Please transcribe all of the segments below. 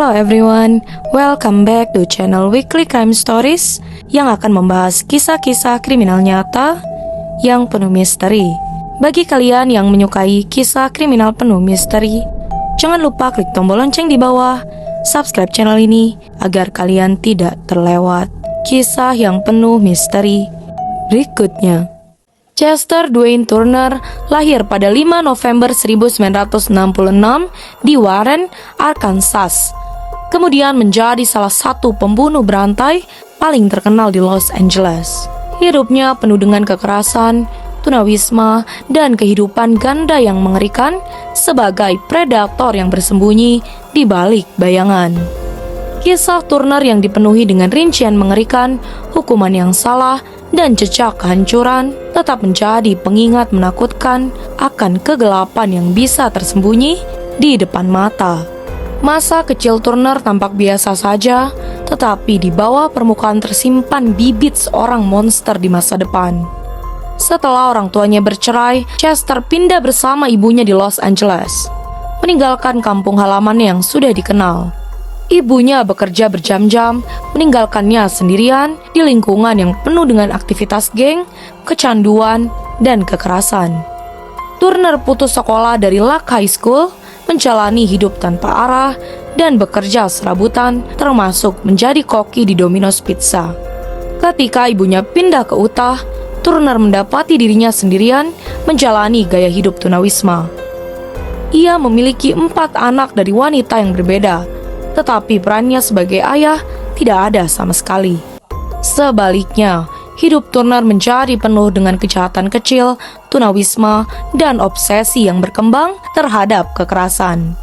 Hello everyone, welcome back to channel Weekly Crime Stories yang akan membahas kisah-kisah kriminal nyata yang penuh misteri. Bagi kalian yang menyukai kisah kriminal penuh misteri, jangan lupa klik tombol lonceng di bawah, subscribe channel ini agar kalian tidak terlewat kisah yang penuh misteri berikutnya. Chester Dwayne Turner lahir pada 5 November 1966 di Warren, Arkansas. Kemudian menjadi salah satu pembunuh berantai paling terkenal di Los Angeles. Hidupnya penuh dengan kekerasan, tunawisma, dan kehidupan ganda yang mengerikan sebagai predator yang bersembunyi di balik bayangan. Kisah Turner yang dipenuhi dengan rincian mengerikan, hukuman yang salah, dan jejak kehancuran tetap menjadi pengingat menakutkan akan kegelapan yang bisa tersembunyi di depan mata. Masa kecil Turner tampak biasa saja, tetapi di bawah permukaan tersimpan bibit seorang monster di masa depan. Setelah orang tuanya bercerai, Chester pindah bersama ibunya di Los Angeles, meninggalkan kampung halamannya yang sudah dikenal. Ibunya bekerja berjam-jam, meninggalkannya sendirian di lingkungan yang penuh dengan aktivitas geng, kecanduan, dan kekerasan. Turner putus sekolah dari Lake High School, menjalani hidup tanpa arah, dan bekerja serabutan, termasuk menjadi koki di Domino's Pizza. Ketika ibunya pindah ke Utah, Turner mendapati dirinya sendirian menjalani gaya hidup tunawisma. Ia memiliki 4 anak dari wanita yang berbeda, tetapi perannya sebagai ayah tidak ada sama sekali. Sebaliknya, hidup Turner menjadi penuh dengan kejahatan kecil, tunawisma, dan obsesi yang berkembang terhadap kekerasan.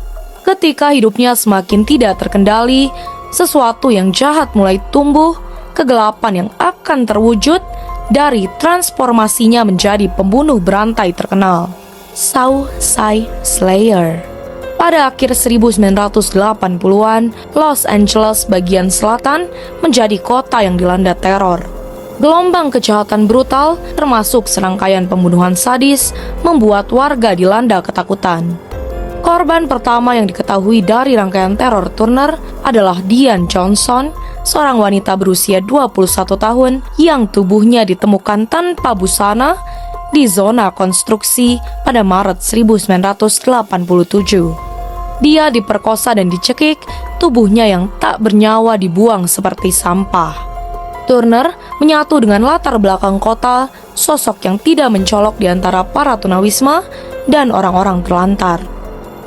Ketika hidupnya semakin tidak terkendali, sesuatu yang jahat mulai tumbuh, kegelapan yang akan terwujud dari transformasinya menjadi pembunuh berantai terkenal, Southside Slayer. Pada akhir 1980-an, Los Angeles bagian selatan menjadi kota yang dilanda teror. Gelombang kejahatan brutal, termasuk serangkaian pembunuhan sadis, membuat warga dilanda ketakutan. Korban pertama yang diketahui dari rangkaian teror Turner adalah Diane Johnson, seorang wanita berusia 21 tahun yang tubuhnya ditemukan tanpa busana di zona konstruksi pada Maret 1987. Dia diperkosa dan dicekik, tubuhnya yang tak bernyawa dibuang seperti sampah. Turner menyatu dengan latar belakang kota, sosok yang tidak mencolok di antara para tunawisma dan orang-orang terlantar.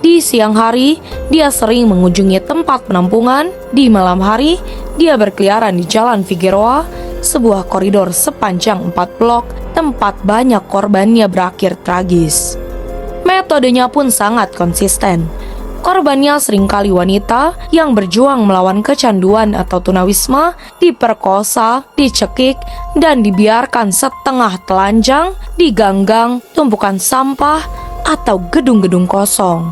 Di siang hari, dia sering mengunjungi tempat penampungan. Di malam hari, dia berkeliaran di Jalan Figueroa, sebuah koridor sepanjang 4 blok, tempat banyak korbannya berakhir tragis. Metodenya pun sangat konsisten. Korbannya seringkali wanita yang berjuang melawan kecanduan atau tunawisma, diperkosa, dicekik, dan dibiarkan setengah telanjang di gang-gang, tumpukan sampah, atau gedung-gedung kosong.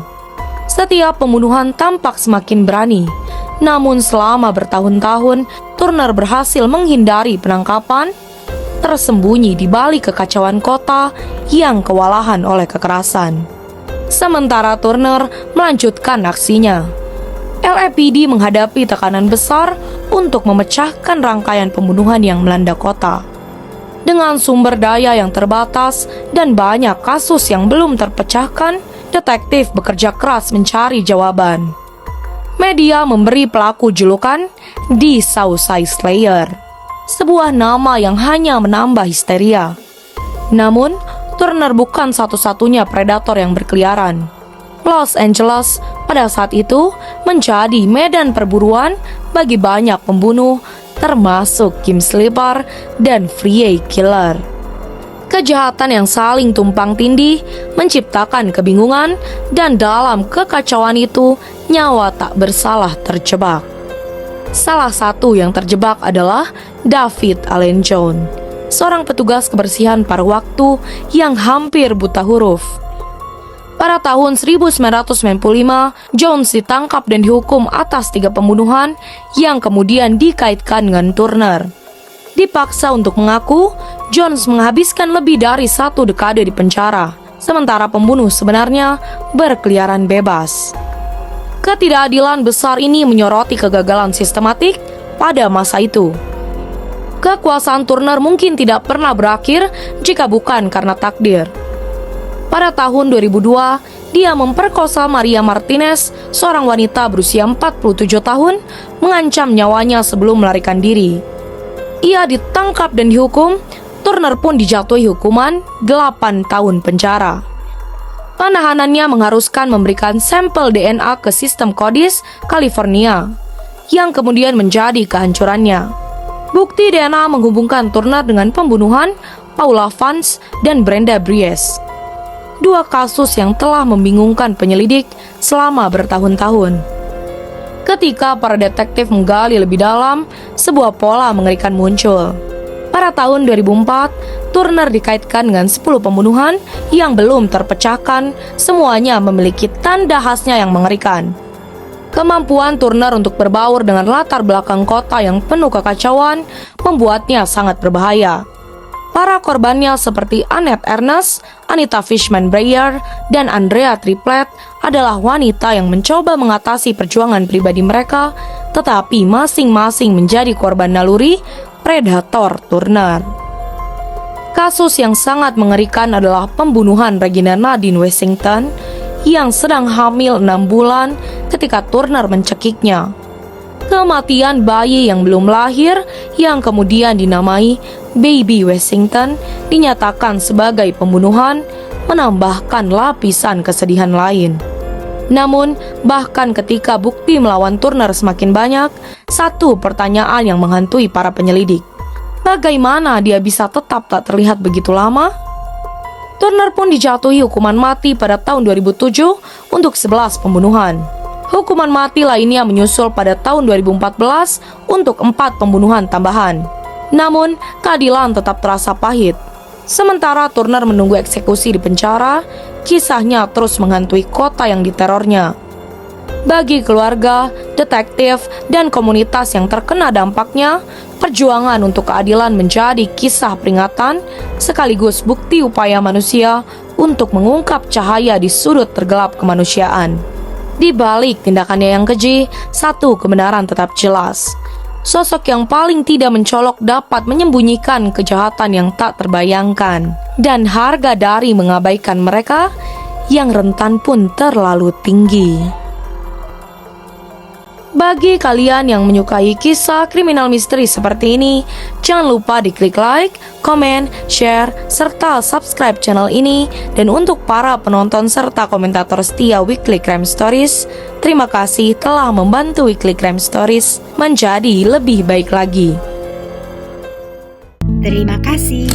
Setiap pembunuhan tampak semakin berani, namun selama bertahun-tahun, Turner berhasil menghindari penangkapan, tersembunyi di balik kekacauan kota yang kewalahan oleh kekerasan. Sementara Turner melanjutkan aksinya, LAPD menghadapi tekanan besar untuk memecahkan rangkaian pembunuhan yang melanda kota. Dengan sumber daya yang terbatas dan banyak kasus yang belum terpecahkan, detektif bekerja keras mencari jawaban. Media memberi pelaku julukan The Southside Slayer, sebuah nama yang hanya menambah histeria. Namun, Turner bukan satu-satunya predator yang berkeliaran. Los Angeles pada saat itu menjadi medan perburuan bagi banyak pembunuh, termasuk Kim Sleeper dan Free Killer. Kejahatan yang saling tumpang tindih menciptakan kebingungan, dan dalam kekacauan itu nyawa tak bersalah terjebak. Salah satu yang terjebak adalah David Allen Jones, seorang petugas kebersihan paruh waktu yang hampir buta huruf. Pada tahun 1995, Jones ditangkap dan dihukum atas 3 pembunuhan yang kemudian dikaitkan dengan Turner. Dipaksa untuk mengaku, Jones menghabiskan lebih dari 1 dekade di penjara, sementara pembunuh sebenarnya berkeliaran bebas. Ketidakadilan besar ini menyoroti kegagalan sistematik pada masa itu. Kekuasaan Turner mungkin tidak pernah berakhir jika bukan karena takdir. Pada tahun 2002, dia memperkosa Maria Martinez, seorang wanita berusia 47 tahun, mengancam nyawanya sebelum melarikan diri. Ia ditangkap dan dihukum. Turner pun dijatuhi hukuman 8 tahun penjara. Penahanannya mengharuskan memberikan sampel DNA ke sistem Codis, California, yang kemudian menjadi kehancurannya. Bukti DNA menghubungkan Turner dengan pembunuhan Paula Vance dan Brenda Bries. Dua kasus yang telah membingungkan penyelidik selama bertahun-tahun. Ketika para detektif menggali lebih dalam, sebuah pola mengerikan muncul. Pada tahun 2004, Turner dikaitkan dengan 10 pembunuhan yang belum terpecahkan, semuanya memiliki tanda khasnya yang mengerikan. Kemampuan Turner untuk berbaur dengan latar belakang kota yang penuh kekacauan membuatnya sangat berbahaya. Para korbannya seperti Annette Ernest, Anita Fishman Breyer, dan Andrea Triplett adalah wanita yang mencoba mengatasi perjuangan pribadi mereka, tetapi masing-masing menjadi korban naluri predator Turner. Kasus yang sangat mengerikan adalah pembunuhan Regina Nadine Washington yang sedang hamil 6 bulan ketika Turner mencekiknya. Kematian bayi yang belum lahir yang kemudian dinamai Baby Washington dinyatakan sebagai pembunuhan, menambahkan lapisan kesedihan lain. Namun, bahkan ketika bukti melawan Turner semakin banyak, satu pertanyaan yang menghantui para penyelidik. Bagaimana dia bisa tetap tak terlihat begitu lama? Turner pun dijatuhi hukuman mati pada tahun 2007 untuk 11 pembunuhan. Hukuman mati lainnya menyusul pada tahun 2014 untuk 4 pembunuhan tambahan. Namun, keadilan tetap terasa pahit. Sementara Turner menunggu eksekusi di penjara, kisahnya terus menghantui kota yang diterornya. Bagi keluarga, detektif, dan komunitas yang terkena dampaknya, perjuangan untuk keadilan menjadi kisah peringatan sekaligus bukti upaya manusia untuk mengungkap cahaya di sudut tergelap kemanusiaan. Di balik tindakannya yang keji, satu kebenaran tetap jelas. Sosok yang paling tidak mencolok dapat menyembunyikan kejahatan yang tak terbayangkan, dan harga dari mengabaikan mereka yang rentan pun terlalu tinggi. Bagi kalian yang menyukai kisah kriminal misteri seperti ini, jangan lupa diklik like, komen, share, serta subscribe channel ini. Dan untuk para penonton serta komentator setia Weekly Crime Stories, terima kasih telah membantu Weekly Crime Stories menjadi lebih baik lagi. Terima kasih.